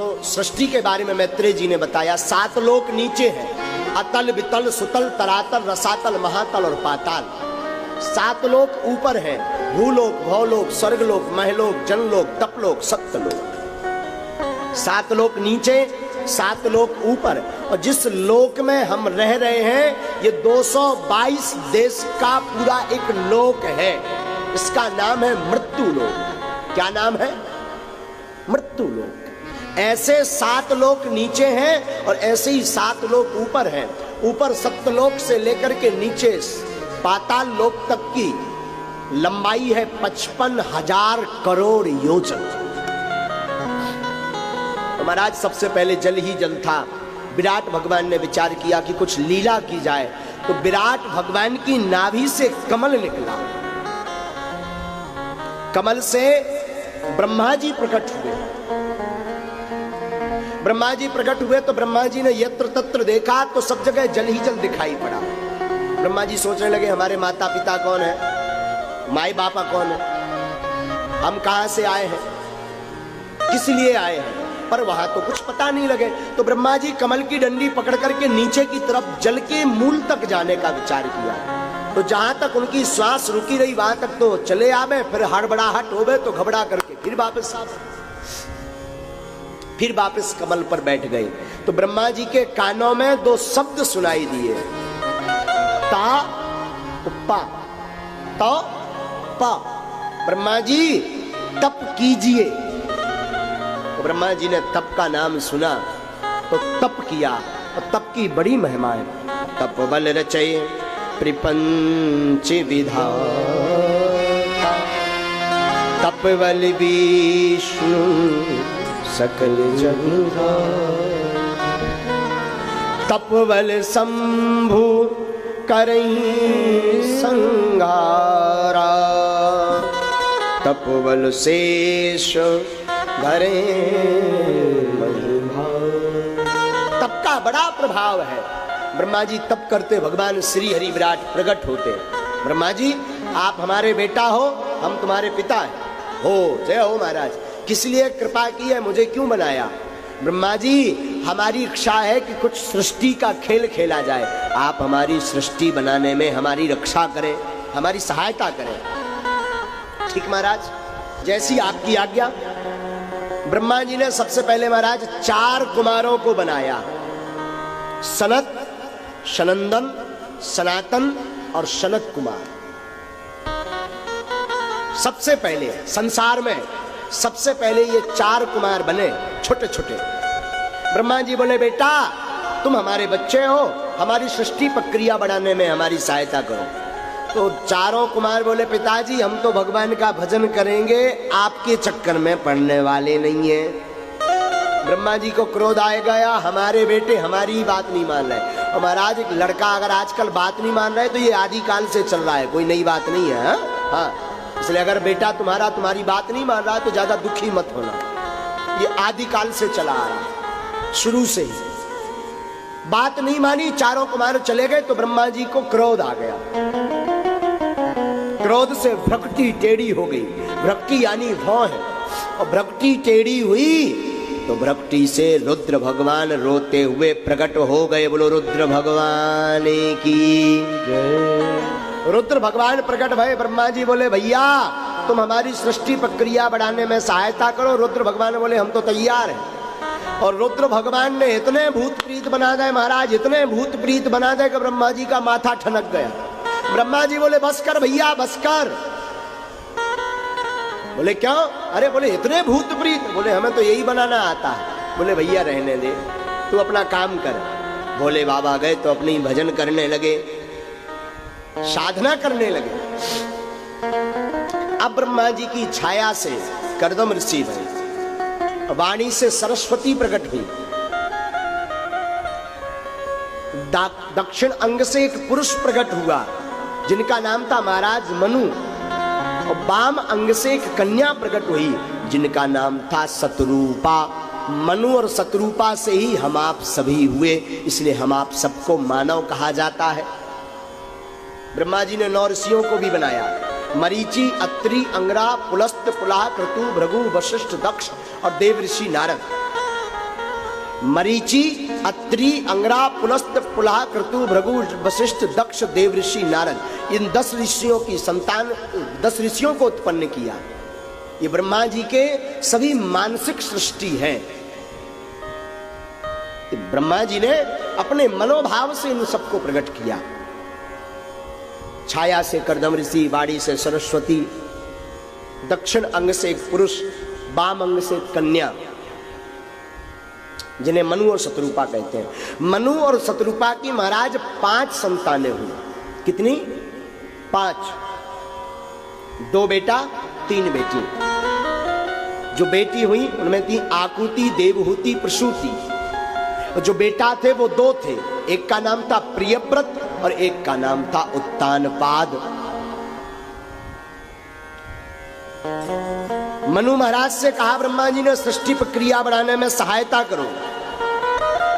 तो सृष्टि के बारे में मैत्रेय जी ने बताया, 7 लोक नीचे हैं, अतल वितल सुतल तरातल रसातल महातल और पाताल। 7 लोक ऊपर हैं, भूलोक भौलोक स्वर्गलोक महलोक जनलोक तपलोक सप्तलोक। 7 लोक नीचे 7 लोक ऊपर। और जिस लोक में हम रह रहे हैं ये 222 देश का पूरा एक लोक है, इसका नाम है मृत्यु लोक। क्या नाम है? मृत्यु लोक। ऐसे 7 लोक नीचे हैं और ऐसे ही 7 लोक ऊपर हैं। ऊपर सप्तलोक से लेकर के नीचे पाताल लोक तक की लंबाई है 55,000 करोड़ योजन। तो महाराज सबसे पहले जल ही जल था। विराट भगवान ने विचार किया कि कुछ लीला की जाए, तो विराट भगवान की नाभि से कमल निकला। कमल से ब्रह्मा जी प्रकट हुए। ब्रह्मा जी प्रकट हुए तो ब्रह्मा जी ने यत्र तत्र देखा तो सब जगह जल ही जल दिखाई पड़ा। ब्रह्मा जी सोचने लगे हमारे माता पिता कौन है, माई बापा कौन है, हम कहां से आए हैं, किस लिए आए हैं, पर वहां तो कुछ पता नहीं लगे। तो ब्रह्मा जी कमल की डंडी पकड़ करके नीचे की तरफ जल के मूल तक जाने का विचार किया। तो जहां तक उनकी श्वास रुकी रही वहां तक तो चले आवे, फिर हड़बड़ाहट हो गए तो घबरा करके फिर वापस आ गए, फिर वापस कमल पर बैठ गए। तो ब्रह्मा जी के कानों में 2 शब्द सुनाई दिए, ता उपा, तो पा। ब्रह्मा जी तप कीजिए। तो ब्रह्मा जी ने तप का नाम सुना तो तप किया, और तप की बड़ी महिमा है। तप बल रचय प्रपंच विधाता, तप बल विष्णु सकल जगधाता, तप बल शंभु करहि संहारा, तप बल शेष धरे महिमा। तप का बड़ा प्रभाव है। ब्रह्मा जी तप करते भगवान श्री हरि विराट प्रकट होते। ब्रह्मा जी आप हमारे बेटा हो, हम तुम्हारे पिता हैं। हो जय हो महाराज, किस लिए कृपा की है, मुझे क्यों बनाया? ब्रह्मा जी हमारी इच्छा है कि कुछ सृष्टि का खेल खेला जाए, आप हमारी सृष्टि बनाने में हमारी रक्षा करें, हमारी सहायता करें। ठीक महाराज, जैसी आपकी आज्ञा। ब्रह्मा जी ने सबसे पहले महाराज 4 कुमारों को बनाया, सनत, सनंदन, सनातन और सनत कुमार। सबसे पहले संसार में सबसे पहले ये 4 कुमार बने, छोटे छोटे। ब्रह्मा जी बोले बेटा तुम हमारे बच्चे हो, हमारी सृष्टि प्रक्रिया बढ़ाने में हमारी सहायता करो। तो 4 कुमार बोले पिताजी हम तो भगवान का भजन करेंगे, आपके चक्कर में पड़ने वाले नहीं है। ब्रह्मा जी को क्रोध आ गया, हमारे बेटे हमारी बात नहीं मान रहे। और महाराज एक लड़का अगर आजकल बात नहीं मान रहा है तो ये आदि काल से चल रहा है, कोई नई बात नहीं है। हाँ, इसलिए अगर बेटा तुम्हारी बात नहीं मान रहा है तो ज्यादा दुखी मत होना, ये आदि काल से चला आ रहा, शुरू से ही। बात नहीं मानी, 4 कुमार चले गए तो ब्रह्मा जी को क्रोध आ गया। क्रोध से भ्रकटी टेढ़ी हो गई। भ्रकटी यानी भौं है, और भ्रकटी टेढ़ी हुई तो भ्रकटी से रुद्र भगवान रोते हुए प्रकट हो गए। बोलो रुद्र भगवान की जय। रुद्र भगवान प्रकट भय। ब्रह्मा जी बोले भैया तुम हमारी सृष्टि प्रक्रिया बढ़ाने में सहायता करो। रुद्र भगवान बोले हम तो तैयार हैं। और रुद्र भगवान ने इतने भूत प्रीत बना दे महाराज, इतने भूत प्रीत बना दे कि ब्रह्मा जी का माथा ठनक गया। ब्रह्मा जी बोले बस कर भैया बस कर। बोले क्यों? अरे बोले इतने भूत प्रीत। बोले हमें तो यही बनाना आता है। बोले भैया रहने दे, तू अपना काम कर। भोले बाबा गए तो अपनी भजन करने लगे, साधना करने लगे। अब ब्रह्मा जी की छाया से कर्दम ऋषि बने, वाणी से सरस्वती प्रकट हुई, दक्षिण अंग से एक पुरुष प्रकट हुआ जिनका नाम था महाराज मनु, और वाम अंग से एक कन्या प्रकट हुई जिनका नाम था शतरूपा। मनु और शतरूपा से ही हम आप सभी हुए, इसलिए हम आप सबको मानव कहा जाता है। ब्रह्मा जी ने 9 ऋषियों को भी बनाया, मरीचि, अत्रि, अंगरा, पुलस्त, पुलाह, क्रतु, भृगु, वशिष्ठ, दक्ष और देव ऋषि नारद। मरीचि, अत्रि, अंगरा, पुलस्त, पुलह, क्रतु, भृगु, वशिष्ठ, दक्ष, देवऋषि, नारद, इन 10 ऋषियों की संतान 10 ऋषियों को उत्पन्न किया। ये ब्रह्मा जी के सभी मानसिक सृष्टि है। ब्रह्मा जी ने अपने मनोभाव से इन सबको प्रकट किया। छाया से कर्दम ऋषि, वाणी से सरस्वती, दक्षिण अंग से एक पुरुष, वाम अंग से कन्या, जिन्हें मनु और शतरूपा कहते हैं। मनु और शतरूपा की महाराज 5 संतानें हुई। कितनी? 5। 2 बेटा 3 बेटी। जो बेटी हुई उनमें थी आकुति, देवहूति, प्रसूति। और जो बेटा थे वो 2 थे। एक का नाम था प्रियव्रत और एक का नाम था उत्तानपाद। मनु महाराज से कहा ब्रह्मा जी ने, सृष्टि प्रक्रिया बढ़ाने में सहायता करो।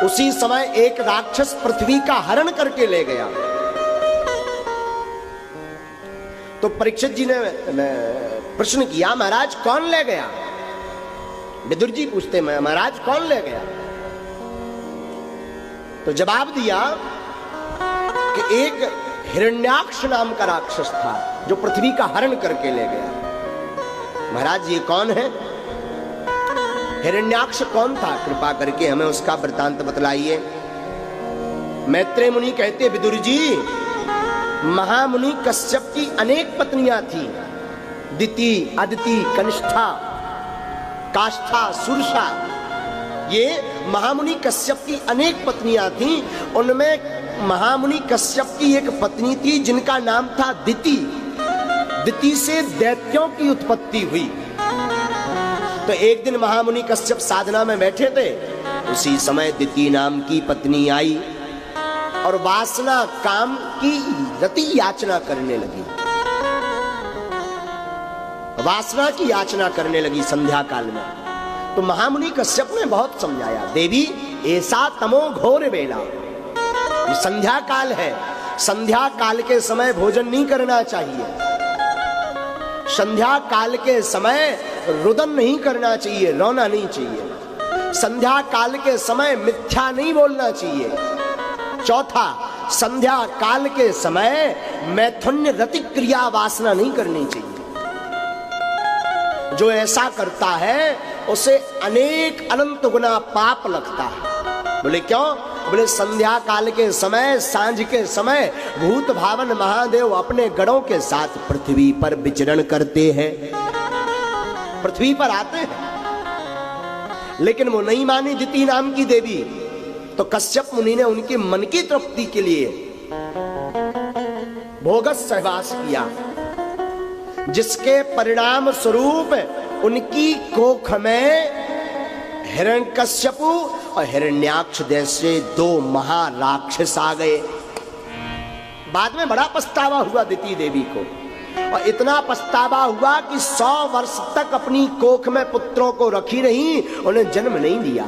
उसी समय एक राक्षस पृथ्वी का हरण करके ले गया। तो परीक्षित जी ने प्रश्न किया, महाराज कौन ले गया? विदुर जी पूछते, महाराज कौन ले गया? तो जवाब दिया कि एक हिरण्याक्ष नाम का राक्षस था जो पृथ्वी का हरण करके ले गया। महाराज ये कौन है? हिरण्याक्ष कौन था? कृपा करके हमें उसका वृतांत बतलाइए। मैत्रेय मुनि कहते, विदुर जी, महामुनि कश्यप की अनेक पत्नियां थी। दिति, अदिति, कनिष्ठा, काष्ठा, सुरसा, ये महामुनि कश्यप की अनेक पत्नियां थीं। उनमें महामुनि कश्यप की एक पत्नी थी जिनका नाम था दिति। दिति से दैत्यों की उत्पत्ति हुई। तो एक दिन महामुनि कश्यप साधना में बैठे थे। उसी समय दिति नाम की पत्नी आई और वासना, काम की रति याचना करने लगी। वासना की याचना करने लगी संध्या काल में। तो महामुनि कश्यप ने बहुत समझाया, देवी ऐसा तमो घोर बेला, ये संध्या काल है। संध्या काल के समय भोजन नहीं करना चाहिए। संध्या काल के समय रुदन नहीं करना चाहिए, रोना नहीं चाहिए। संध्या काल के समय मिथ्या नहीं बोलना चाहिए। चौथा, संध्या काल के समय मैथुन्य रतिक क्रिया वासना नहीं करनी चाहिए। जो ऐसा करता है उसे अनेक अनंत गुना पाप लगता है। बोले क्यों? बोले संध्या काल के समय, सांझ के समय भूत भावन महादेव अपने गणों के साथ पृथ्वी पर विचरण करते हैं, पृथ्वी पर आते हैं। लेकिन वो नहीं मानी दिति नाम की देवी। तो कश्यप मुनि ने उनके मन की तृप्ति के लिए भोगस सहवास किया, जिसके परिणाम स्वरूप उनकी कोख में हिरण्यकश्यपु और हिरण्याक्ष जैसे 2 महाराक्षस आ गए। बाद में बड़ा पछतावा हुआ दिति देवी को, और इतना पछतावा हुआ कि 100 वर्ष तक अपनी कोख में पुत्रों को रखी रही, उन्हें जन्म नहीं दिया।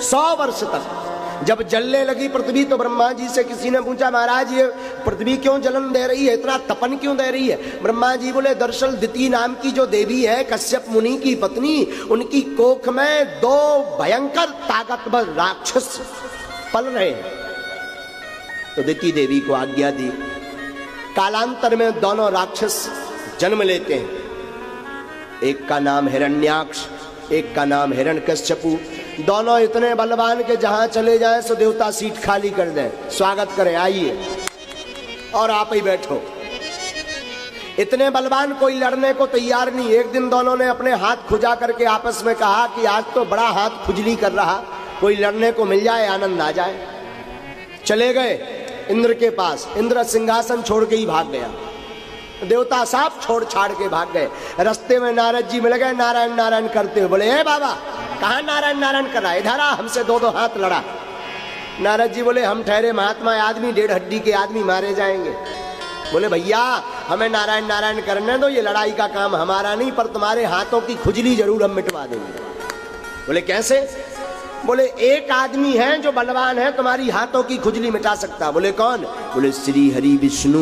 100 वर्ष तक। जब जलने लगी पृथ्वी तो ब्रह्मा जी से किसी ने पूछा, महाराज ये पृथ्वी क्यों जलन दे रही है, इतना तपन क्यों दे रही है? ब्रह्मा जी बोले, दरअसल दिति नाम की जो देवी है, कश्यप मुनि की पत्नी, उनकी कोख में 2 भयंकर ताकतवर राक्षस पल रहे हैं। तो दिति देवी को आज्ञा दी। कालांतर में दोनों राक्षस जन्म लेते हैं। एक का नाम हिरण्याक्ष, एक का नाम हिरण्यकश्यपु। दोनों इतने बलवान के जहां चले जाएं सो देवता सीट खाली कर दें, स्वागत करें, आइए और आप ही बैठो। इतने बलवान, कोई लड़ने को तैयार नहीं। एक दिन दोनों ने अपने हाथ खुजा करके आपस में कहा कि आज तो बड़ा हाथ खुजली कर रहा, कोई लड़ने को मिल जाए, आनंद आ जाए। चले गए इंद्र के पास। इंद्र सिंहासन छोड़ के ही भाग गया। देवता साहब छोड़ छाड़ के भाग गए। रास्ते में नारद जी मिल गए, नारायण नारायण करते हुए। बोले, ए बाबा, कहाँ नारायण नारायण कर रहा है? इधर आ, हमसे 2-2 हाथ लड़ा। नारद जी बोले, हम ठहरे महात्मा आदमी, 1.5 हड्डी के आदमी मारे जाएंगे। बोले, भैया हमें नारायण नारायण करने दो, ये लड़ाई का काम हमारा नहीं, पर तुम्हारे हाथों की खुजली जरूर हम मिटवा देंगे। बोले, कैसे? बोले, एक आदमी है जो बलवान है, तुम्हारी हाथों की खुजली मिटा सकता। बोले, कौन? बोले, श्री हरि विष्णु।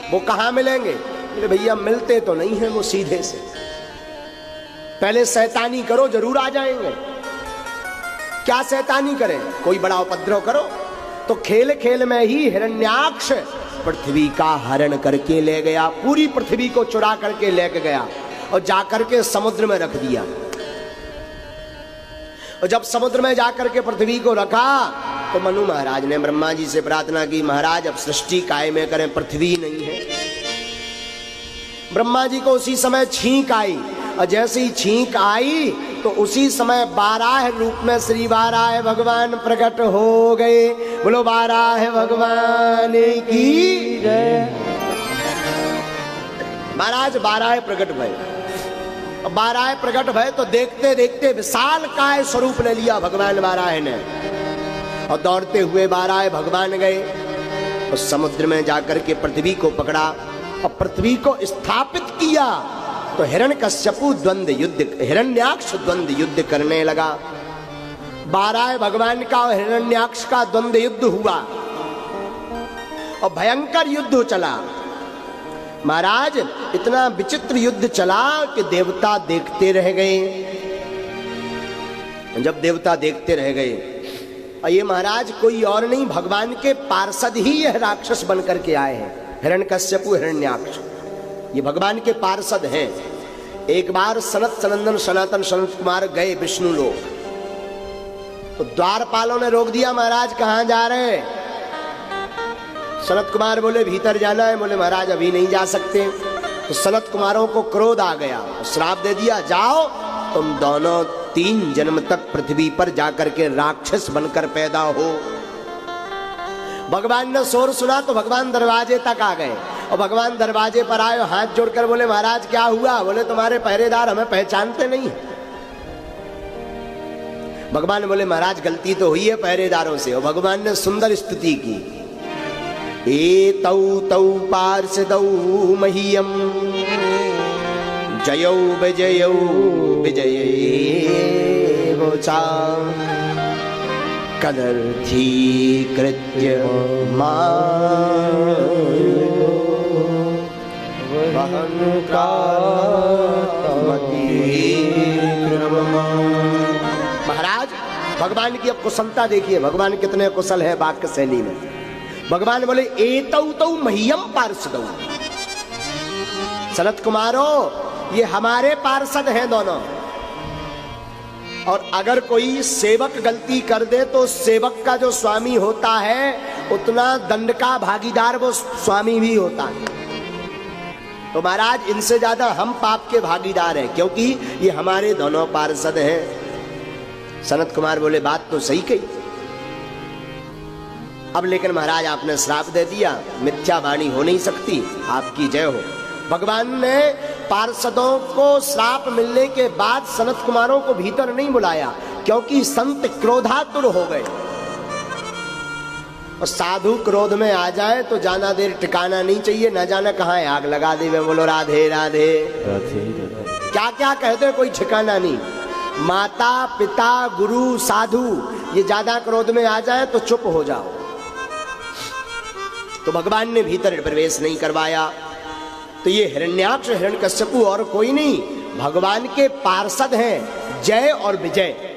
वो कहाँ मिलेंगे? बोले, भैया मिलते तो नहीं है वो सीधे से, पहले शैतानी करो, जरूर आ जाएंगे। क्या शैतानी करें, कोई बड़ा उपद्रव करो। तो खेल खेल में ही हिरण्याक्ष पृथ्वी का हरण करके ले गया, पूरी पृथ्वी को चुरा करके लेके गया और जाकर के समुद्र में रख दिया। और जब समुद्र में जाकर के पृथ्वी को रखा तो मनु महाराज ने ब्रह्मा जी से प्रार्थना की, महाराज अब सृष्टि कायम करें, पृथ्वी नहीं है। ब्रह्मा जी को उसी समय छींक आई, और जैसे ही छींक आई तो उसी समय बाराह रूप में श्री बाराह भगवान प्रकट हो गए। बोलो बाराह भगवान की जय। महाराज बाराह प्रकट भय, बाराह प्रकट भय तो देखते देखते विशाल काय स्वरूप ले लिया भगवान बाराह ने, और दौड़ते हुए बाराह भगवान गए और समुद्र में जाकर के पृथ्वी को पकड़ा और पृथ्वी को स्थापित किया। तो हिरण्यकश्यपु द्वंद्व युद्ध, हिरण्याक्ष द्वंद्व युद्ध करने लगा। बाराह भगवान का और हिरण्याक्ष का द्वंद्व युद्ध हुआ और भयंकर युद्ध चला। महाराज इतना विचित्र युद्ध चला कि देवता देखते रह गए। जब देवता देखते रह गए, और ये महाराज कोई और नहीं, भगवान के पार्षद ही यह राक्षस बनकर के आए हैं, हिरण्यकश्यपु हिरण्याक्ष, ये भगवान के पार्षद हैं। एक बार सनत सनंदन सनातन सनत कुमार गए विष्णु लोक, तो द्वारपालों ने रोक दिया, महाराज कहां जा रहे हैं? सनत कुमार बोले भीतर जाना है। बोले महाराज अभी नहीं जा सकते। तो सनत कुमारों को क्रोध आ गया, श्राप दे दिया, जाओ तुम दोनों 3 जन्म तक पृथ्वी पर जाकर के राक्षस बनकर पैदा हो। भगवान ने शोर सुना तो भगवान दरवाजे तक आ गए, और भगवान दरवाजे पर आए, हाथ जोड़कर बोले महाराज क्या हुआ? बोले तुम्हारे पहरेदार हमें पहचानते नहीं। भगवान बोले महाराज गलती तो हुई है पहरेदारों से, और भगवान ने सुंदर स्तुति की। एतौ तौ पार्षदौ मह्यम जयौ विजयौ विजयेव चा कदर्थीकृत्य महाराज भगवान की अब कुशलता देखिए, भगवान कितने कुशल है वाक्य शैली में। भगवान बोले एतौ तौ मह्यम पार्षदौ, सनत कुमारो ये हमारे पार्षद हैं दोनों, और अगर कोई सेवक गलती कर दे तो सेवक का जो स्वामी होता है उतना दंड का भागीदार वो स्वामी भी होता है। तो महाराज इनसे ज्यादा हम पाप के भागीदार हैं, क्योंकि ये हमारे दोनों पार्षद हैं। सनत कुमार बोले बात तो सही कही, अब लेकिन महाराज आपने श्राप दे दिया, मिथ्या वाणी हो नहीं सकती, आपकी जय हो। भगवान ने पार्षदों को श्राप मिलने के बाद सनत कुमारों को भीतर नहीं बुलाया, क्योंकि संत क्रोधातुर हो गए, और साधु क्रोध में आ जाए तो जाना देर टिकाना नहीं चाहिए, न जाने कहाँ आग लगा दे। वे बोलो राधे राधे, क्या क्या कहते कोई ठिकाना नहीं। माता पिता गुरु साधु ये ज्यादा क्रोध में आ जाए तो चुप हो जाओ। तो भगवान ने भीतर प्रवेश नहीं करवाया। तो ये हिरण्याक्ष हिरण्यकश्यपु और कोई नहीं, भगवान के पार्षद हैं जय और विजय।